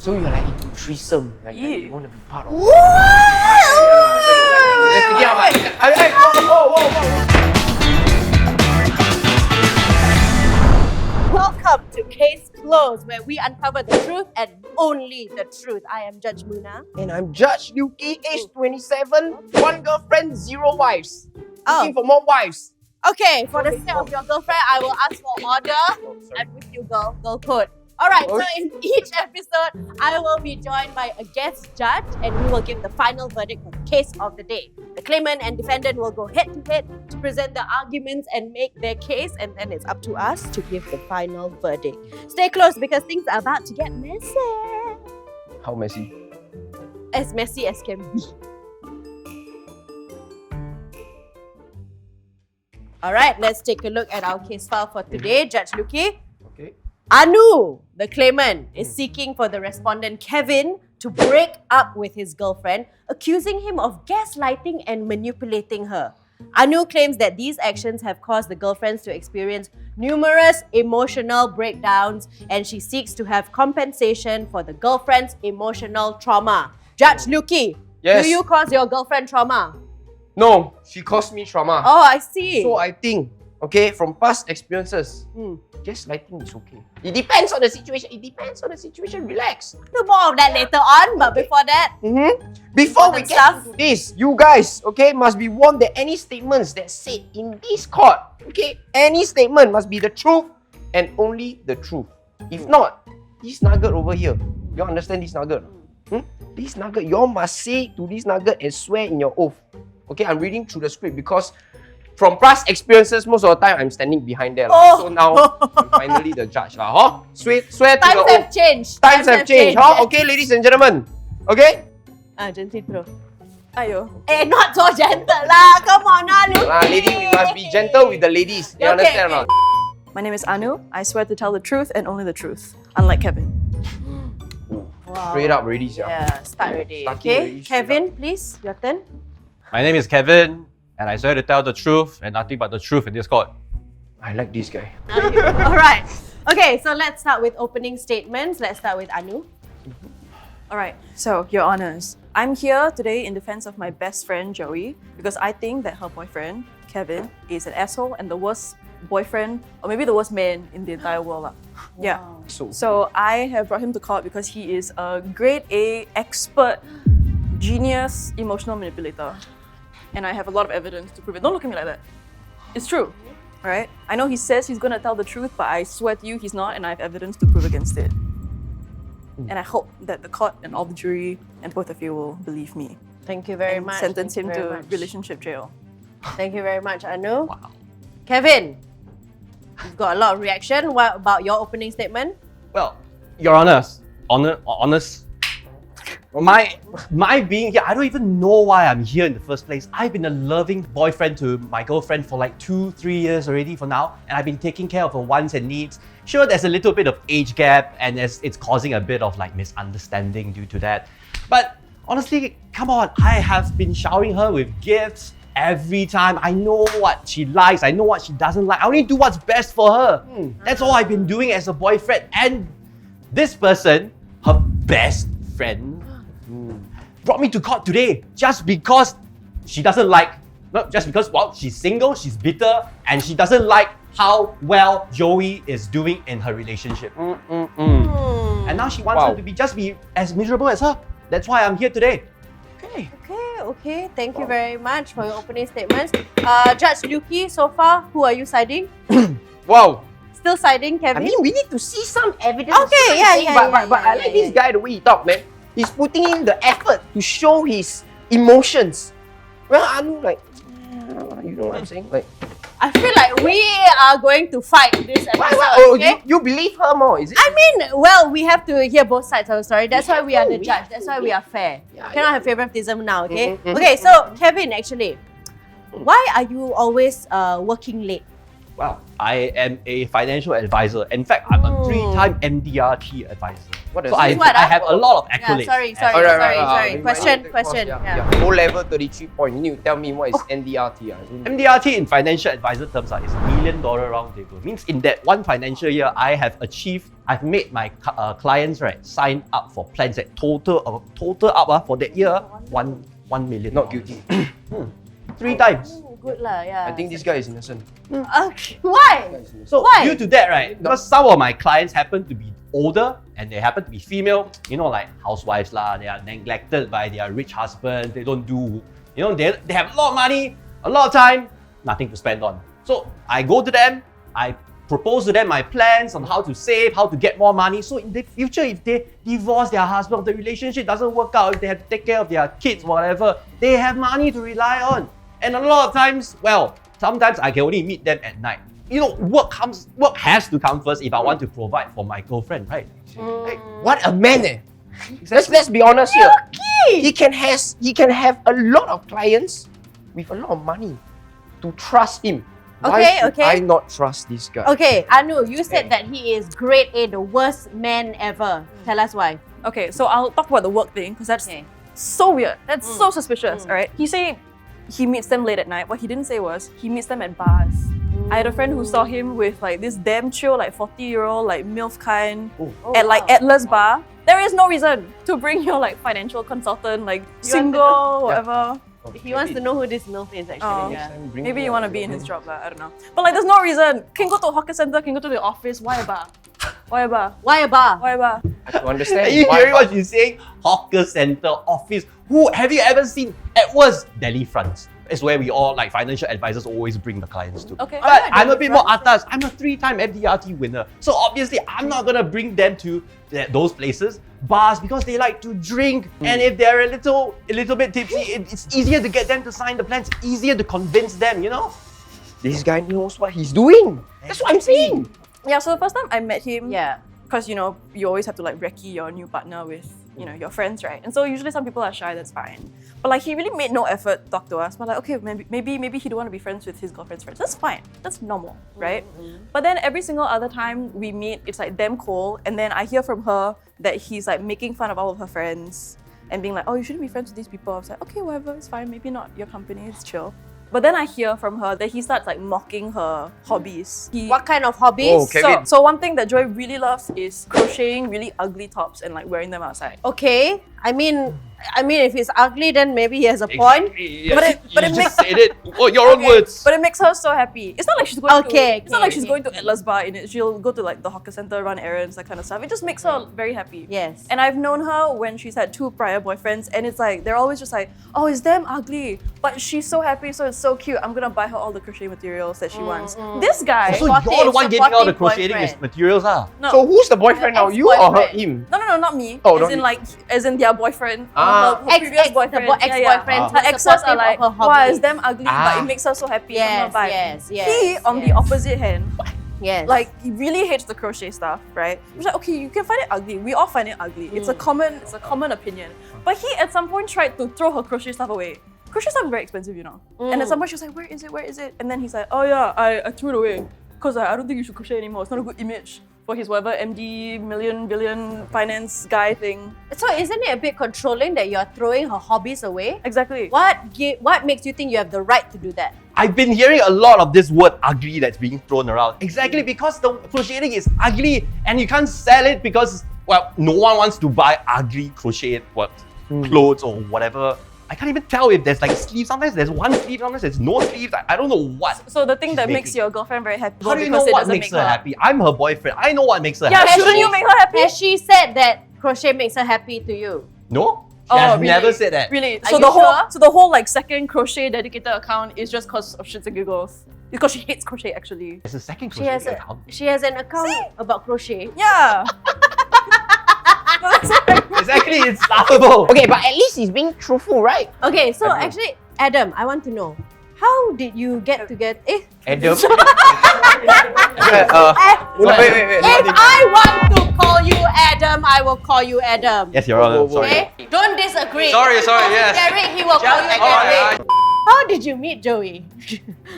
So you're like into threesome, like you want to be part of it. Welcome to Case Closed, where we uncover the truth and only the truth. I am Judge Munah. And I'm Judge Lukey, age 27, one girlfriend, 0 wives. Looking for more wives. Okay, for the sake of your girlfriend, I will ask for order. I'm with you, girl. Girl code. Alright, so in each episode, I will be joined by a guest judge and we will give the final verdict for the case of the day. The claimant and defendant will go head to head to present the arguments and make their case, and then it's up to us to give the final verdict. Stay close because things are about to get messy. How messy? As messy as can be. Alright, let's take a look at our case file for today. Judge Lukey. Okay. Anu, the claimant, is seeking for the respondent Kevin to break up with his girlfriend, accusing him of gaslighting and manipulating her. Anu claims that these actions have caused the girlfriends to experience numerous emotional breakdowns, and she seeks to have compensation for the girlfriend's emotional trauma. Judge Lukey, Yes. do you cause your girlfriend trauma? No, she caused me trauma. Oh, I see. So I think, okay, from past experiences, gaslighting is okay. It depends on the situation. Relax. Do more of that later on, but before that, Before we get into this, you guys, okay, must be warned that any statements that said in this court, okay, any statement must be the truth and only the truth. If not, this nugget over here, you understand this nugget? This nugget, you all must say to this nugget and swear in your oath. Okay, I'm reading through the script because from past experiences, most of the time I'm standing behind there. So now I'm finally the judge. Swear to the times oath. have changed. Times have changed. Okay, ladies and gentlemen. Okay? Gentle bro. Ayo. Not so gentle lah. Come on lah, Lukey. Lady, we must be gentle with the ladies. You understand or not? My name is Anu. I swear to tell the truth and only the truth. Unlike Kevin. Wow. Straight up ready, Yeah, start ready. Starting Okay, ready, straight Kevin, please, your turn. My name is Kevin, and I swear to tell the truth and nothing but the truth in this court. I like this guy. Alright. Okay, so let's start with opening statements. Let's start with Anu. Alright, so, Your Honours, I'm here today in defense of my best friend Joey because I think that her boyfriend, Kevin, is an asshole and the worst boyfriend, or maybe the worst man in the entire world. Yeah. So I have brought him to court because he is a grade A expert, genius, emotional manipulator. And I have a lot of evidence to prove it. Don't look at me like that. It's true. Alright? I know he says he's gonna tell the truth, but I swear to you he's not, and I have evidence to prove against it. And I hope that the court and all the jury and both of you will believe me. Thank you very And much. sentence Thank him you very to much. relationship jail. Thank you very much, Anu. Wow. Kevin, you've got a lot of reaction. What about your opening statement? Well, Your Honours, honest. My being here, I don't even know why I'm here in the first place. I've been a loving boyfriend to my girlfriend for like 2-3 years already for now, and I've been taking care of her wants and needs. Sure, there's a little bit of age gap, and it's causing a bit of like misunderstanding due to that. But honestly, come on, I have been showering her with gifts every time. I know what she likes, I know what she doesn't like. I only do what's best for her. That's all I've been doing as a boyfriend. And this person, her best friend, brought me to court today just because she doesn't like, just because, well, she's single, she's bitter, and she doesn't like how well Joey is doing in her relationship. And now she wants her to be as miserable as her. That's why I'm here today. Okay. Thank you very much for your opening statements. Judge Lukey, so far, who are you siding? Wow. Still siding, Kevin? I mean, we need to see some evidence. Okay, yeah. But I like this guy, the way he talk, man. He's putting in the effort to show his emotions. Well, Anu, like, you know what I'm saying? Like, I feel like we are going to fight this episode. Okay? You believe her more, is it? I mean, well, we have to hear both sides of the story. That's why we are the judge. That's why we are fair. Cannot have favoritism now, okay? Okay, so Kevin, actually, why are you always working late? Well, I am a financial advisor. In fact, I'm a 3-time MDRT advisor. What So does it mean? I have a lot of accolades. sorry. Question. Yeah. O-level 33 point. You need to tell me what is NDRT. MDRT in financial advisor terms is $1 million round table. Means in that one financial year, I've made my clients sign up for plans that total up for that year $1 million. Not guilty. 3 times. Good lah, yeah. I think this guy is innocent. Okay. Why? So Why? due to that, because some of my clients happen to be older and they happen to be female, like housewives lah, they are neglected by their rich husband, they don't do, they have a lot of money, a lot of time, nothing to spend on. So I go to them, I propose to them my plans on how to save, how to get more money. So in the future, if they divorce their husband, if the relationship doesn't work out, if they have to take care of their kids, whatever, they have money to rely on. And a lot of times, sometimes I can only meet them at night. Work has to come first if I want to provide for my girlfriend, right? Hey, what a man, eh? Let's be honest here. He can have a lot of clients with a lot of money to trust him. Why should I not trust this guy? Okay, Anu, you said that he is grade A, the worst man ever. Tell us why. Okay, so I'll talk about the work thing because that's so weird. That's so suspicious, alright? He said he meets them late at night. What he didn't say was he meets them at bars. I had a friend who saw him with this damn chill 40-year-old MILF kind at Atlas Bar. There is no reason to bring your financial consultant, single, whatever. He wants to know who this MILF is actually. Maybe you want to be in his job, I don't know. But there's no reason. Can go to a hawker center, can go to the office. Why a bar? Why a bar? Why a bar? Why a bar? I have to understand. Are you hearing what she's saying? Hawker center, office. Have you ever seen at worst Delhi fronts? It's where we all financial advisors always bring the clients to. Okay. But I'm a bit more atas. I'm a 3-time FDRT winner. So obviously I'm not gonna bring them to those places, bars, because they like to drink. And if they're a little bit tipsy, it's easier to get them to sign the plans, easier to convince them, This guy knows what he's doing. That's what I'm saying. Yeah, so the first time I met him, Yeah. because you always have to recce your new partner with your friends, right? And so usually some people are shy, that's fine. But he really made no effort to talk to us. But okay, maybe he don't want to be friends with his girlfriend's friends. That's fine. That's normal, right? But then every single other time we meet, it's damn cool. And then I hear from her that he's making fun of all of her friends and being like, oh, you shouldn't be friends with these people. I was like, okay, whatever, it's fine. Maybe not your company, it's chill. But then I hear from her that he starts mocking her hobbies. What kind of hobbies? Oh, Kevin. So one thing that Joy really loves is crocheting really ugly tops and wearing them outside. Okay. I mean, if he's ugly, then maybe he has a point. Exactly, yeah. But it You makes just said it. Your own words. But it makes her so happy. It's not like she's going Okay, to. It's not like okay, she's going to Atlas Bar in it. She'll go to the hawker center, run errands, that kind of stuff. It just makes her very happy. Yes. And I've known her when she's had 2 prior boyfriends, and it's they're always just oh, it's damn ugly, but she's so happy, so it's so cute. I'm gonna buy her all the crochet materials that she wants. This guy. So you're the one giving all the supportive crocheting materials, huh? No. So who's the boyfriend now? You or her, Ex-boyfriend. him? No, not me. Oh, as not in you. as in their boyfriend. Ah. Her previous boyfriend. ex-boyfriend. Her exes are like, her wow, hobby. it's damn ugly, but it makes her so happy. I'm gonna buy. Yes. He, on the opposite hand, Yes. he really hates the crochet stuff, right? He's like, okay, you can find it ugly. We all find it ugly. It's a common opinion. But he at some point tried to throw her crochet stuff away. Crochet stuff is very expensive, And at some point she was like, where is it? And then he's like, oh yeah, I threw it away. Because I don't think you should crochet anymore. It's not a good image for his whatever MD, billion finance guy thing. So isn't it a bit controlling that you're throwing her hobbies away? Exactly. What makes you think you have the right to do that? I've been hearing a lot of this word ugly that's being thrown around. Exactly because the crocheting is ugly and you can't sell it because, no one wants to buy ugly crocheted clothes or whatever. I can't even tell if there's sleeves. Sometimes there's one sleeve, sometimes there's no sleeves. I don't know what. So the thing she's that makes making. your girlfriend very happy How do you because know it what doesn't makes make her happy? I'm her boyfriend. I know what makes her Yeah, happy. shouldn't you make her happy? Has she said that crochet makes her happy to you? No? She has really? never said that. Really? Are So you the whole sure? so the whole second crochet dedicated account is just because of shits and giggles. Because she hates crochet actually. There's a second She crochet has account. she has an account about crochet. Yeah. No, that's what Exactly, it's laughable. Okay, but at least he's being truthful, right? Okay, so actually, Adam, I want to know, how did you get together? Adam. If wait. I want to call you Adam, I will call you Adam. Yes, Your Honor. Sorry. Okay? Don't disagree. Sorry, Call him yes. Derek, he will call you Alright, Derek. How How did you meet Joey?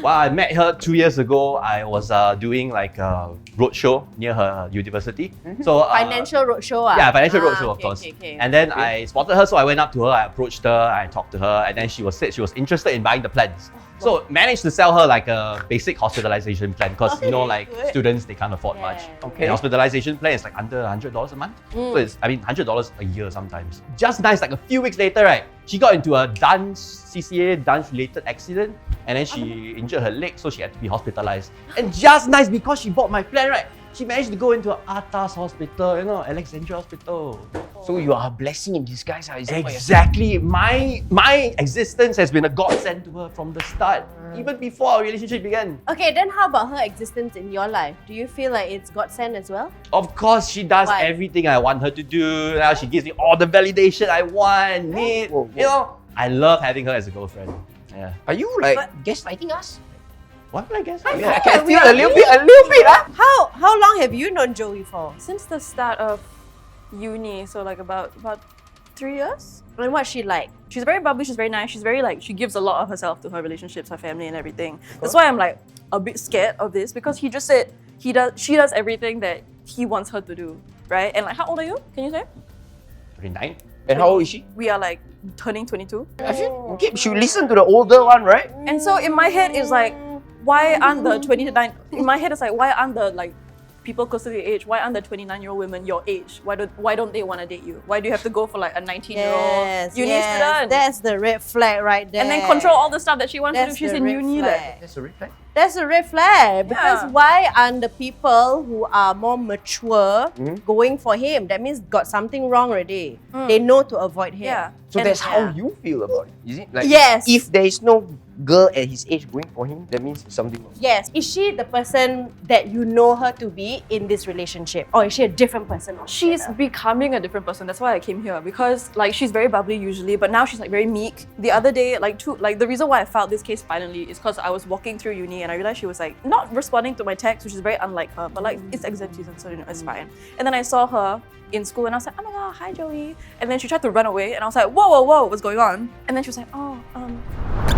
Well, I met her 2 years ago. I was doing like a roadshow near her university. So Financial roadshow. Yeah, financial roadshow, of okay, course. okay. And then I spotted her, so I went up to her, I approached her, I talked to her, and then she said she was interested in buying the plans. So managed to sell her like a basic hospitalization plan because you know, like good. students they can't afford much. Okay. And hospitalization plan is like under $100 a month. So it's $100 a year sometimes. Just nice, like a few weeks later, right? She got into a dance CCA, dance-related accident, and then she injured her leg, so she had to be hospitalized. And just nice because she bought my plan, right? She managed to go into an Atas hospital, you know, Alexandria Hospital. So you are a blessing in disguise. Is that what you're saying? Exactly. My existence has been a godsend to her from the start, even before our relationship began. Okay, then how about her existence in your life? Do you feel like it's godsend as well? Of course, she does Why? everything I want her to do. Now she gives me all the validation I want, need. Whoa. You know, I love having her as a girlfriend. Yeah. Are you like gaslighting us? What I guess? Yeah, I can feel a little bit. How long have you known Joey for? Since the start of uni, so like about 3 years. And what's she like? She's very bubbly, she's very nice, she's very like, she gives a lot of herself to her relationships, her family and everything. That's why I'm like a bit scared of this because he just said she does everything that he wants her to do, right? And like, how old are you? Can you say? 29. And how old is she? We are like turning 22. I feel okay, should listen to the older one, right? And so in my head it's like, why aren't the 29, in my head it's like, why aren't the like people close to your age, why aren't the 29-year-old women your age? Why don't they want to date you? Why do you have to go for like a 19-year-old uni student? That's the red flag right there. And then control all the stuff that she wants to do. That's She's the in red uni. flag. That's a red flag. That's a red flag because Yeah. why aren't the people who are more mature going for him? That means got something wrong already. They know to avoid him. Yeah. So And- that's how you feel about it, is it? Like Yes. if there is no girl at his age going for him, that means something wrong. Yes. Is she the person that you know her to be in this relationship? Or is she a different person? She's becoming a different person. That's why I came here because like she's very bubbly usually, but now she's like very meek. The other day, like the reason why I filed this case finally is because I was walking through uni and I realized she was like not responding to my text, which is very unlike her. But like it's exam season, so you know it's fine. And then I saw her in school and I was like, oh my god, hi Joey. And then she tried to run away and I was like, whoa, what's going on? And then she was like,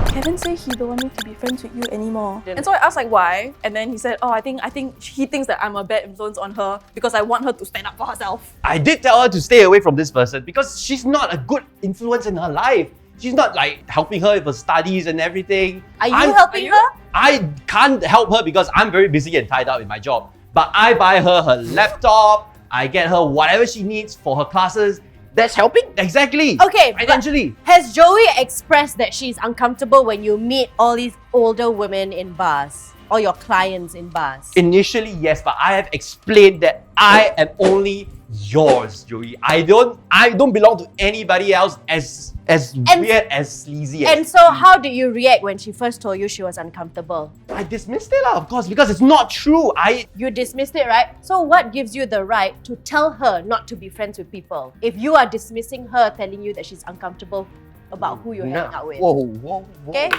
Kevin said he don't want me to be friends with you anymore. And so I asked like why, and then he said, I think he thinks that I'm a bad influence on her because I want her to stand up for herself. I did tell her to stay away from this person because she's not a good influence in her life. She's not like helping her with her studies and everything. Are you helping her? I can't help her because I'm very busy and tied up in my job. But I buy her laptop, I get her whatever she needs for her classes. That's helping? Exactly. Okay, but financially. has Joey expressed that she's uncomfortable when you meet all these older women in bars? Or your clients in bars? Initially, yes, but I have explained that I am only yours, Joey. I don't belong to anybody else as weird, as sleazy as. And so how did you react when she first told you she was uncomfortable? I dismissed it, of course, because it's not true. You dismissed it, right? So what gives you the right to tell her not to be friends with people? If you are dismissing her, telling you that she's uncomfortable about who you hang out with. Whoa. Okay?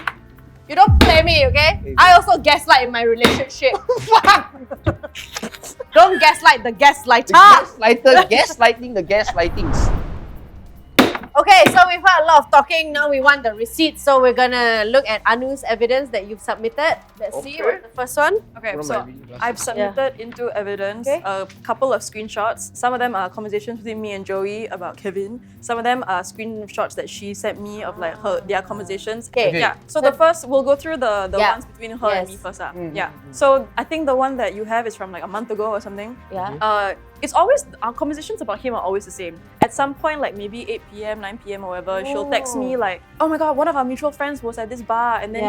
You don't play me, okay? I also gaslight in my relationship. Don't gaslight the gaslighter. Gaslighting the gaslightings. Okay, so we've had a lot of talking. Now we want the receipts. So we're gonna look at Anu's evidence that you've submitted. Let's see what's the first one. Okay, What am I so reading? I've submitted into evidence Okay. a couple of screenshots. Some of them are conversations between me and Joey about Kevin. Some of them are screenshots that she sent me of like their conversations. Okay. Yeah. So the first, we'll go through the Yeah. ones between her and me Yes. first. Yeah. So I think the one that you have is from like a month ago or something. Yeah. It's always, our conversations about him are always the same. At some point, like maybe 8 p.m., 9 p.m. or whatever, she'll text me like, oh my god, one of our mutual friends was at this bar and then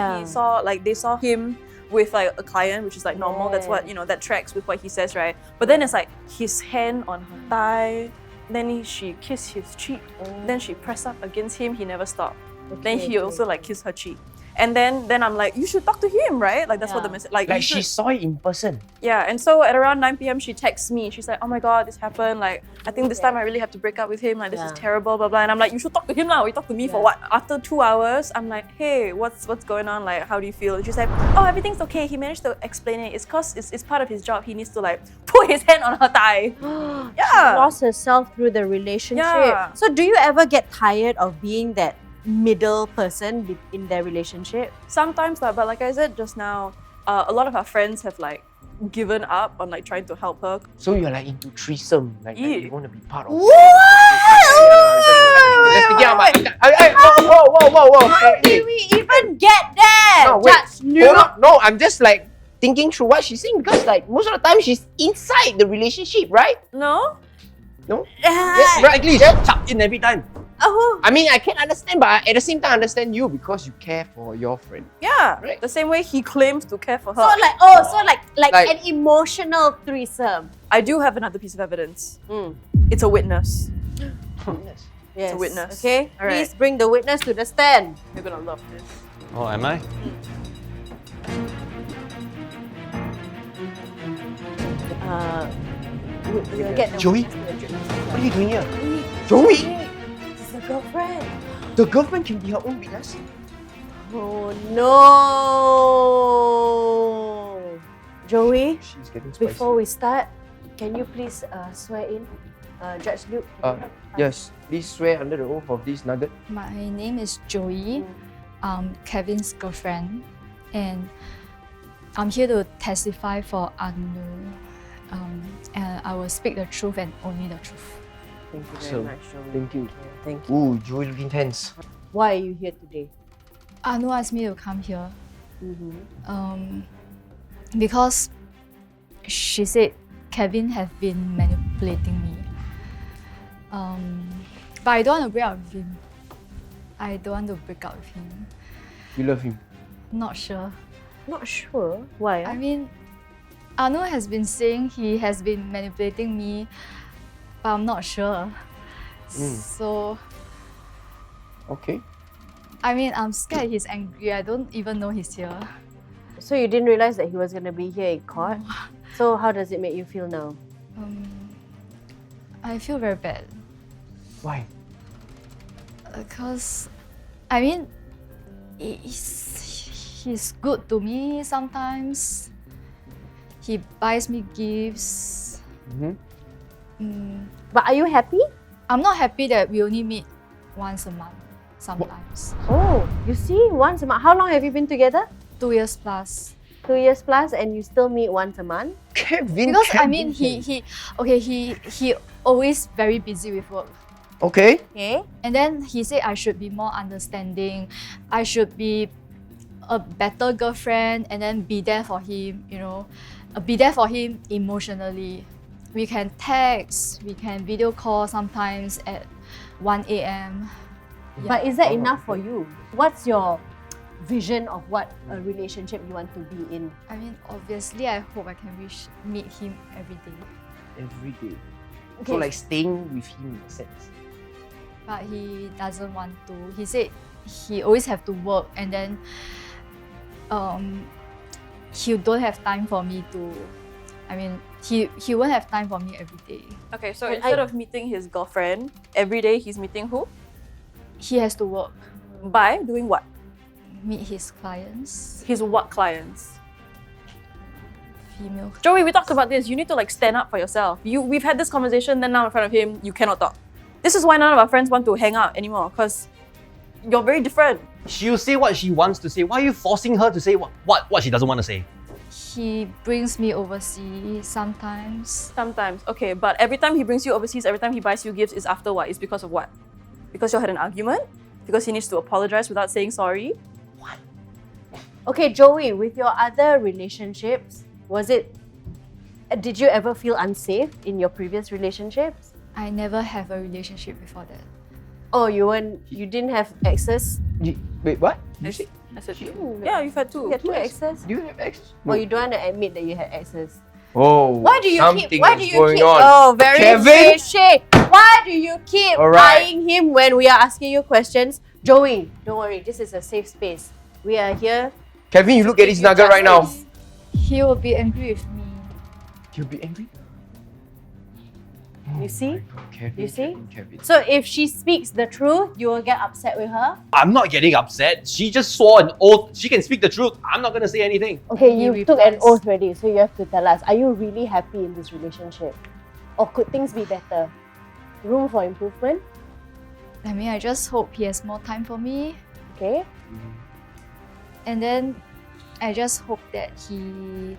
they saw him with like a client, which is like normal. That's what, that tracks with what he says, right? But then it's like his hand on her thigh, then she kissed his cheek, then she pressed up against him, he never stopped. Then he also like kissed her cheek. And then I'm like, you should talk to him, right? Like that's what the message. Like you She should- saw it in person. Yeah, and so at around 9 p.m. she texts me. She's like, oh my god, this happened. Like, I think this time I really have to break up with him. Like, this is terrible, blah, blah. And I'm like, you should talk to him now. You talk to me for what? After 2 hours, I'm like, hey, what's going on? Like, how do you feel? And she's like, oh, everything's okay. He managed to explain it. It's because it's part of his job. He needs to like put his hand on her thigh. She lost herself through the relationship. Yeah. So do you ever get tired of being that middle person in their relationship? Sometimes, but like I said just now, a lot of our friends have like given up on like trying to help her. So you're like into threesome, like you want to be part of it. Just thinking out my... Whoa. How did we even get there? No, wait. Judge Liu. Hold on. No, I'm just like thinking through what she's saying because like most of the time she's inside the relationship, right? No? No? Yes, right, please. Chuck in every time. Oh, I mean, I can understand, but at the same time, I understand you because you care for your friend. Yeah, Right. the same way he claims to care for her. so like Like- an emotional threesome. I do have another piece of evidence. Mm. It's a witness. Yes. a witness. Okay, All right. please bring the witness to the stand. You're gonna love this. Oh, am I? We'll get the Joey? witness to the What are you doing here? Joey, This is a girlfriend. the girlfriend can be her own witness. Oh no! Joey, She's getting spicy. before we start, can you please swear in, Judge Luke? Yes, please swear under the oath of this nugget. My name is Joey, Kevin's girlfriend, and I'm here to testify for Anu. And I will speak the truth and only the truth. Thank you very So, much, Joey. thank you. Thank you. Ooh, Joey looking tense. Why are you here today? Anu asked me to come here Mm-hmm. because she said Kevin has been manipulating me. But I don't want to break up with him. I don't want to break up with him. You love him. Not sure. Not sure. Why? I mean, Anu has been saying he has been manipulating me, but I'm not sure. So, Okay. I mean, I'm scared he's angry. I don't even know he's here. So you didn't realize that he was gonna be here in court? So how does it make you feel now? I feel very bad Why? because, I mean, he's good to me sometimes. He buys me gifts. But are you happy? I'm not happy that we only meet once a month sometimes. Oh, you see, once a month. How long have you been together? 2 years plus. 2 years plus, and you still meet once a month? Kevin. Because I mean, he always very busy with work. Okay. Okay. And then he said I should be more understanding. I should be a better girlfriend and then be there for him, be there for him emotionally. We can text, we can video call sometimes at 1 a.m. But is that enough for you? What's your vision of what a relationship you want to be in? I mean, obviously, I hope I can meet him every day. Every day. Okay. So like staying with him in a sense. But he doesn't want to. He said he always have to work and then he don't have time for me to. I mean, he won't have time for me every day. Okay, so And instead of meeting his girlfriend, every day he's meeting who? He has to work, By doing what? meet his clients, His what clients? female. Joey, we talked about this. You need to like stand up for yourself. We've had this conversation, then now in front of him, you cannot talk. This is why none of our friends want to hang out anymore, because you're very different. She'll say what she wants to say. Why are you forcing her to say what she doesn't want to say? He brings me overseas sometimes. Sometimes, okay, but every time he brings you overseas, every time he buys you gifts, is after what? It's because of what? Because you had an argument? Because he needs to apologize without saying sorry? Okay, Joey, with your other relationships, did you ever feel unsafe in your previous relationships? I never have a relationship before that. Oh, you didn't have exes? Wait, what? I said, yeah, you've had two. You had two exes? Do you have exes? Or you don't want to admit that you had exes? Oh, Why do you something keep? Why is do you going keep? on. Oh, very Kevin? fishy. Why do you keep All right. eyeing him when we are asking you questions? Joey, don't worry. This is a safe space. We are here. Kevin, you look at this nugget right now. He will be angry with me. You'll be angry? You see? Kevin, You see? Kevin. So if she speaks the truth, you will get upset with her. I'm not getting upset. She just swore an oath. She can speak the truth. I'm not gonna say anything. Okay, He you took an replies. oath already, so you have to tell us. Are you really happy in this relationship? Or could things be better? Room for improvement? I mean, I just hope he has more time for me. Okay. And then I just hope that he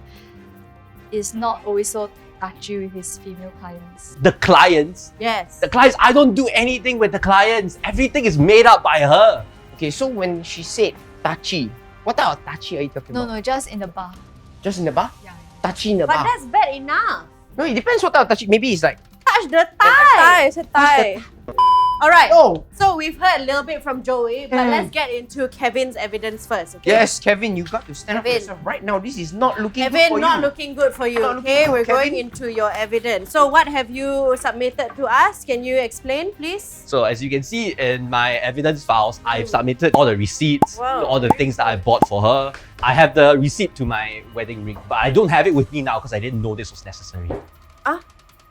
is not always so touchy with his female clients. The clients? Yes. The clients, I don't do anything with the clients. Everything is made up by her. Okay, so when she said touchy, what type of touchy are you talking No, about? no, just in the bar. Just in the bar? Yeah. Touchy in the But bar. that's bad enough. No, it depends what type of touchy. Maybe it's like, Touch the thigh. Thigh, it's a thigh. All right. oh, So we've heard a little bit from Joey, but let's get into Kevin's evidence first. Okay? yes, Kevin, you got to stand up for Kevin. yourself right now. This is not looking good Kevin, for not you. looking good for you. Not looking Okay, good, we're going Kevin. into your evidence. So what have you submitted to us? Can you explain, please? So as you can see in my evidence files, I've submitted all the receipts, Wow. all the things that I bought for her. I have the receipt to my wedding ring, but I don't have it with me now because I didn't know this was necessary.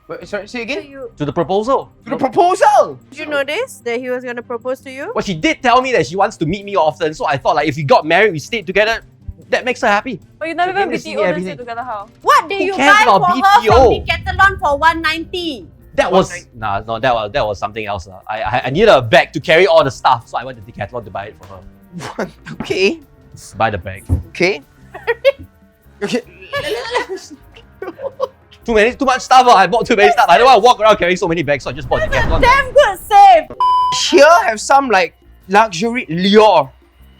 Wait, sorry, say So again? you To the proposal. To the proposal! did you notice that he was gonna propose to you? Well, she did tell me that she wants to meet me often, so I thought like if we got married, we stayed together, that makes her happy. But you never She even came to see BTO everything. stay together how? What did Who you cares buy about for her BTO? from Decathlon for 190? That was that was something else. I needed a bag to carry all the stuff, so I went to Decathlon to buy it for her. What? Okay, Buy the bag. okay. Okay. Too much stuff. I bought too many stuff. I don't want to walk around carrying so many bags, so I just bought Decathlon. Damn good save! Here have some like luxury Lior.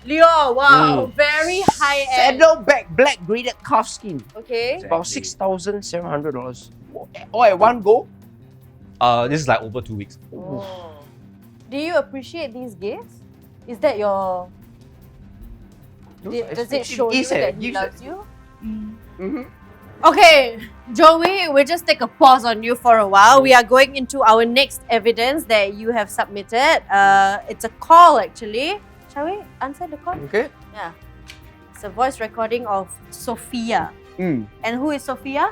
Leo, wow, very high end. Saddleback black graded calf skin. Okay. It's about $6,700. All at one go? This is like over 2 weeks. Oh. Do you appreciate these gifts? Is that your... Does it show you that he loves you? Mm-hmm. Okay, Joey, we'll just take a pause on you for a while. We are going into our next evidence that you have submitted. It's a call actually. Shall we answer the call? Okay. Yeah. It's a voice recording of Sophia. Mm. And who is Sophia?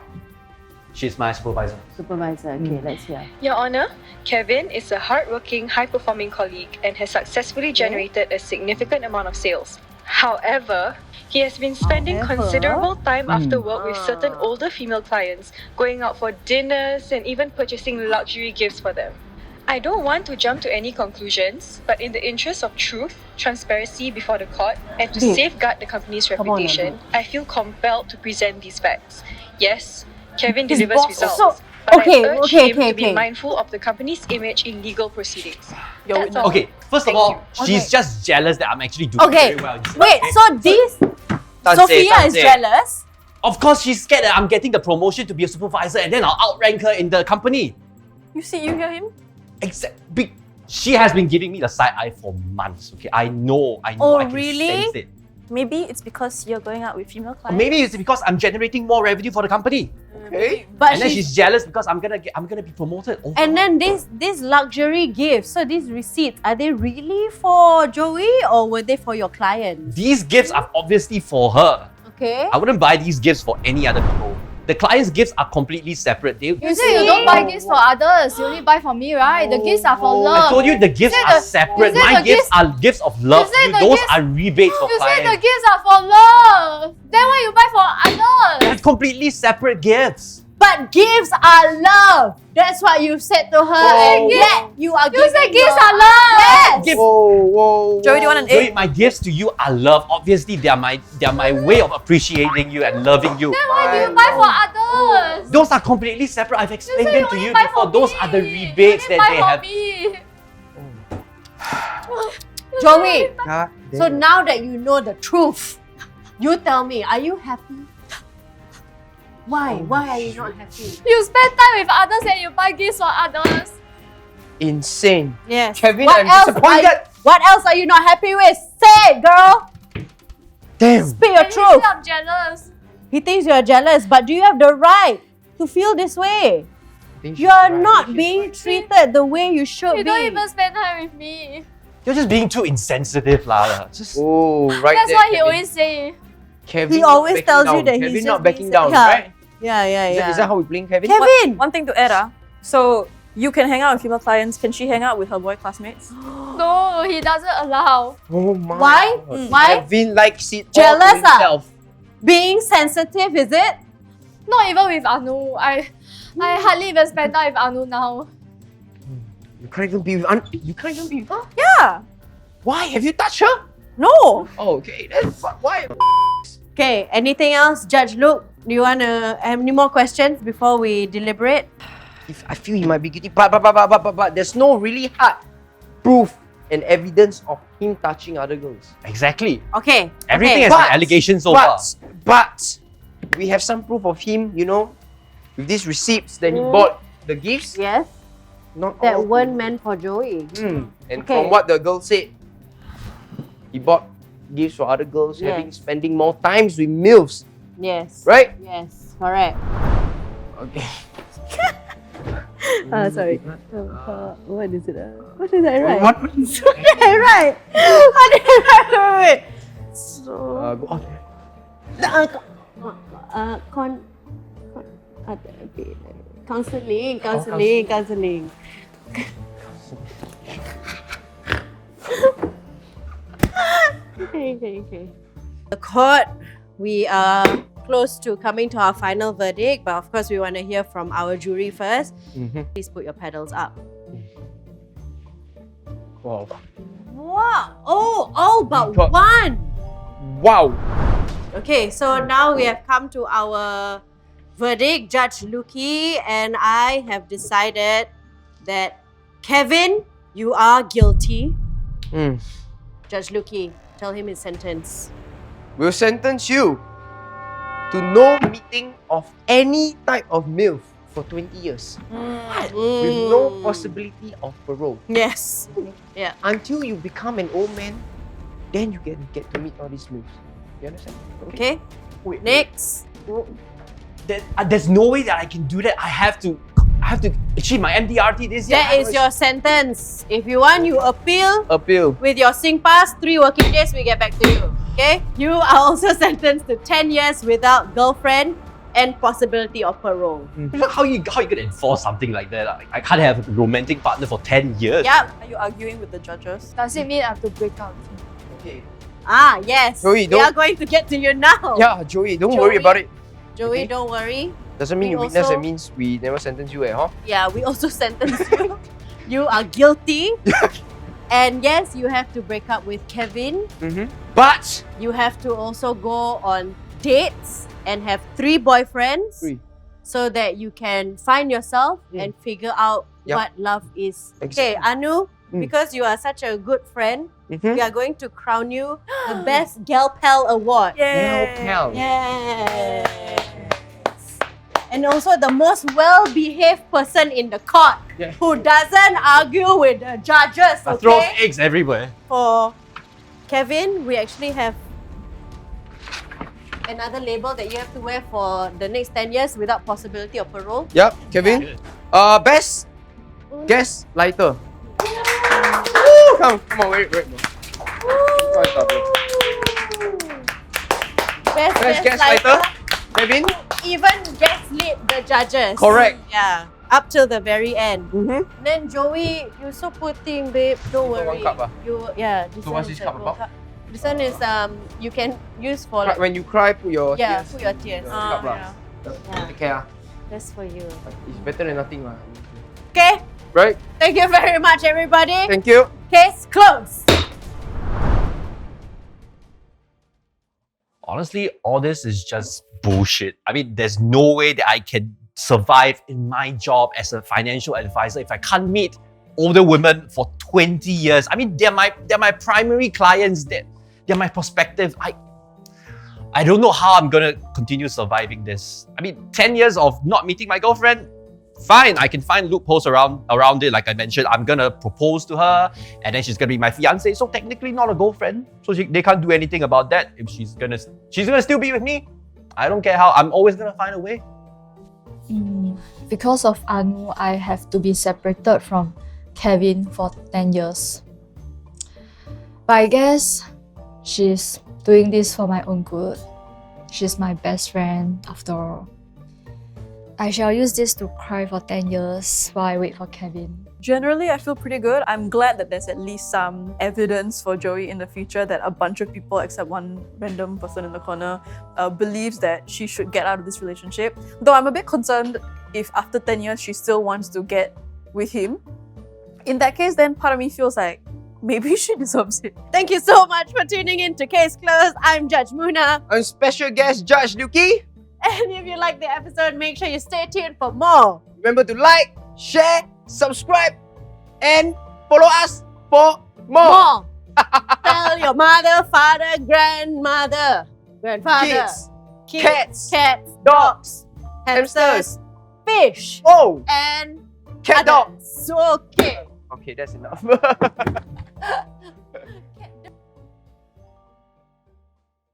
She's my supervisor. Supervisor. Okay, let's hear. Your Honour, Kevin is a hardworking, high-performing colleague and has successfully generated a significant amount of sales. However, he has been spending considerable time after work with certain older female clients, going out for dinners and even purchasing luxury gifts for them. I don't want to jump to any conclusions, but in the interest of truth, transparency before the court, and to safeguard the company's reputation, I feel compelled to present these facts. Yes, Kevin delivers results, but I urge him to be mindful of the company's image in legal proceedings. That's all. Okay, first of Thank all, you. she's just jealous that I'm actually doing Okay, very well. in this wait, market. so this Sophia is jealous? Of course, she's scared that I'm getting the promotion to be a supervisor and then I'll outrank her in the company. You hear him? She has been giving me the side eye for months. Okay, I know. Oh, I can really? sense it. Maybe it's because you're going out with female Or clients. maybe it's because I'm generating more revenue for the company, Okay. But and then she's jealous because I'm gonna be promoted. Overall. And then these luxury gifts, so these receipts, are they really for Joey or were they for your clients? These gifts are obviously for her. Okay. I wouldn't buy these gifts for any other people. The client's gifts are completely separate. You say you don't buy gifts for others, you only buy for me, right? The gifts are for love. I told you the gifts You say are the- separate. you say My the gifts gifts- are gifts of love. you say the Those gifts- are rebates for You say the clients. gifts are for love. Then why you buy for others? They're completely separate gifts. But gifts are love. That's what you said to her. Whoa. And yet you are You say giving gifts her- are love. Yes. Gift- Whoa. Joey, do you want an Joey, egg? my gifts to you are love. Obviously, they are my way of appreciating you and loving you. Then why do you buy for others? Those are completely separate. I've You explained say them you to only you buy before. for Those me. are the You rebates only that buy they for have. me. Joey, God so damn. now that you know the truth, you tell me, are you happy? Why? Why are you not happy? You spend time with others and you buy gifts for others. Insane. Yes. Kevin, What I'm else disappointed. What else are you not happy with? Say it, girl. Damn. Speak your And you truth. say I'm jealous. He thinks you're jealous, but do you have the right to feel this way? You are not being treated the way you should You be. don't even spend time with me. You're just being too insensitive, lah. Just Oh, right That's there, what he Kevin. always say. Kevin He not always backing tells you down. that he's Kevin just not backing being down, yeah. right? Yeah. Is that how we playing, Kevin? Kevin! One thing to add, so you can hang out with female clients. Can she hang out with her boy classmates? No, he doesn't allow. Oh my. Why? God. Why? Kevin likes it Jealous, all to himself. Being sensitive, is it? Not even with Anu. I hardly even spend time with Anu now. You can't even be with you can't even be with her? Yeah. Why? Have you touched her? No. Oh, okay. Then why? Okay, anything else, Judge Luke? Do you want to have any more questions before we deliberate? If I feel he might be guilty, but there's no really hard proof and evidence of him touching other girls. Exactly. Okay. Everything okay. has been allegations so far. But we have some proof of him, with these receipts that he bought the gifts. Yes, Not that all weren't meant for Joey. And Okay. from what the girl said, he bought gifts for other girls, Yes. spending more times with MILFs, Yes. right? Yes, correct. Okay. Sorry. What is it? What did I write? What? What did I write? What did I write? So, Go on. counseling. Okay. The court, we are close to coming to our final verdict, but of course we want to hear from our jury first. Please put your pedals up. Wow. Wow! Oh, but Thought- one! Wow. Okay, so now we have come to our verdict. Judge Lukey and I have decided that Kevin, you are guilty. Judge Lukey, tell him his sentence. We'll sentence you to no meeting of any type of MILF for 20 years. With no possibility of parole. Yes. Yeah. Until you become an old man, then you get to meet all these MILFs. You understand? Okay. Wait, Next. There's no way that I can do that. I have to achieve my MDRT this year. That is your sentence. If you want, you appeal. Appeal. With your SingPass, 3 working days, we get back to you. Okay? You are also sentenced to 10 years without girlfriend and possibility of parole. How you gonna enforce something like that? I can't have a romantic partner for 10 years. Yep. Are you arguing with the judges? Does it mean I have to break up with him? Okay. Ah, yes. Joey, we are don't- going to get to you now. Yeah, Joey, don't Joey. worry about it. Joey, Okay. don't worry. Doesn't mean We you witness, also- it means we never sentence you, huh? Yeah, we also sentence you. You are guilty. And yes, you have to break up with Kevin. But You have to also go on dates and have 3 boyfriends. 3. So that you can find yourself and figure out Yup. what love is. Exactly. Okay, Anu, Mm. because you are such a good friend, we are going to crown you the Best Gal Pal Award. Pal. Yes. And also the most well-behaved person in the court Yeah. who doesn't argue with the judges, Throws okay? eggs everywhere. For Kevin, we actually have another label that you have to wear for the next 10 years without possibility of parole. Yep, Kevin. Best guest lighter. Come on, wait. Best guest lighter. Kevin. Even gaslit the judges. Correct. Yeah. Up till the very end. Mm-hmm. Then Joey, you're so poor thing, babe. Don't Got worry. one cup, ah? This So one what's is this a cup gold about? This one is you can use for like When you cry, put your yeah, tears. put your tears. Cup lah. Yeah. Take care. That's for you. It's better than nothing lah. Okay. Right? Thank you very much, everybody. Thank you. Case closed. Honestly, all this is just bullshit. I mean, there's no way that I can survive in my job as a financial advisor if I can't meet older women for 20 years. I mean, they're my primary clients. They're my prospective. I don't know how I'm gonna continue surviving this. I mean, 10 years of not meeting my girlfriend, fine. I can find loopholes around it. Like I mentioned, I'm gonna propose to her, and then she's gonna be my fiance. So technically, not a girlfriend. So they can't do anything about that. If she's gonna still be with me. I don't care how. I'm always gonna find a way. Because of Anu, I have to be separated from Kevin for 10 years. But I guess she's doing this for my own good. She's my best friend after all. I shall use this to cry for 10 years while I wait for Kevin. Generally, I feel pretty good. I'm glad that there's at least some evidence for Joey in the future that a bunch of people, except one random person in the corner, believes that she should get out of this relationship. Though I'm a bit concerned if after 10 years she still wants to get with him. in that case, then part of me feels like maybe she deserves it. Thank you so much for tuning in to Case Closed. I'm Judge Munah. I'm special guest Judge Lukey. And if you like the episode, make sure you stay tuned for more. Remember to like, share, subscribe, and follow us for more. Tell your mother, father, grandmother, grandfather, Kids, cats, dogs, hamsters, fish, oh, and cat dog. others. Okay. Okay, that's enough.